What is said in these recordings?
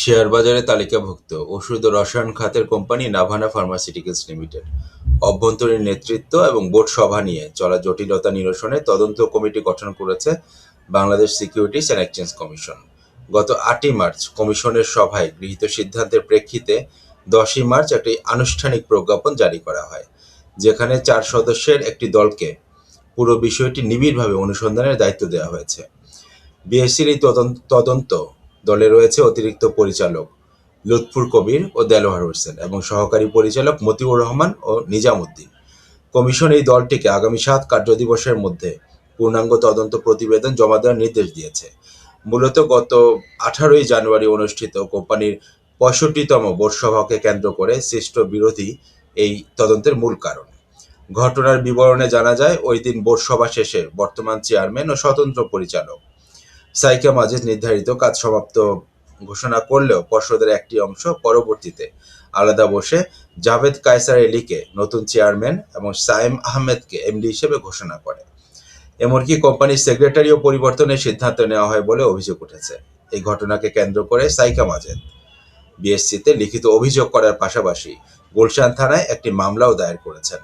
Share বাজারে তালিকাভুক্ত ওষুধ ও রসায়ন খাতের কোম্পানি নাভানা ফার্মাসিউটিক্যালস লিমিটেড অভ্যন্তরীণ নেতৃত্ব এবং বোর্ড সভা নিয়ে চলা জটিলতা নিরসনে তদন্ত কমিটি গঠন করেছে Bangladesh securities and exchange commission. গত ৮ই মার্চ কমিশনের সভায় গৃহীত সিদ্ধান্তের প্রেক্ষিতে ১০ই মার্চ একটি আনুষ্ঠানিক প্রজ্ঞাপন জারি করা হয়, যেখানে ৪ সদস্যের একটি দলকে পুরো বিষয়টি নিবিড়ভাবে অনুসন্ধানের দায়িত্ব দেওয়া হয়েছে। বিএসসির এই তদন্ত দলে রয়েছে অতিরিক্ত পরিচালক লুৎফুর কবির ও দেলোয়ার হোসেন এবং সহকারী পরিচালক মতিউর রহমান ও নিজাম উদ্দিন। কমিশন এই দলটিকে আগামী ৭ কার্যদিবসের মধ্যে পূর্ণাঙ্গ তদন্ত প্রতিবেদন জমা দেওয়ার নির্দেশ দিয়েছে। মূলত গত ১৮ই জানুয়ারি অনুষ্ঠিত কোম্পানির ৬৫তম বোর্ড সভাকে কেন্দ্র করে সৃষ্ট বিরোধী এই তদন্তের মূল কারণ। ঘটনার বিবরণে জানা যায়, ওই দিন বোর্ড সভা শেষে বর্তমান চেয়ারম্যান ও স্বতন্ত্র পরিচালক সাইকা মাজেদ নির্ধারিত কাজ সমাপ্ত ঘোষণা করলেও পর্ষদের একটি অংশ পরবর্তীতে আলাদা বসে জাভেদ কায়সার এলিকে নতুন চেয়ারম্যান এবং সায়েম আহমেদকে এমডি হিসেবে ঘোষণা করে। এমনকি কোম্পানির সেক্রেটারিও পরিবর্তনের সিদ্ধান্ত নেওয়া হয় বলে অভিযোগ উঠেছে। এই ঘটনাকে কেন্দ্র করে সাইকা মাজেদ বিএসসিতে লিখিত অভিযোগ করার পাশাপাশি গুলশান থানায় একটি মামলাও দায়ের করেছেন।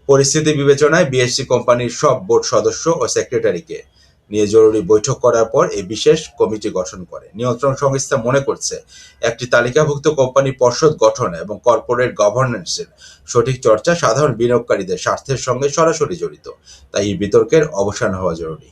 পরিস্থিতি বিবেচনায় বিএসসি কোম্পানির সব বোর্ড সদস্য ও সেক্রেটারিকে নিয়ে জরুরি বৈঠক করার পর এই বিশেষ কমিটি গঠন করে। নিয়ন্ত্রণ সংস্থা মনে করছে, একটি তালিকাভুক্ত কোম্পানি পর্ষদ গঠন এবং কর্পোরেট গভর্নেন্সের সঠিক চর্চা সাধারণ বিনিয়োগকারীদের স্বার্থের সঙ্গে সরাসরি জড়িত, তাই এই বিতর্কের অবসান হওয়া জরুরি।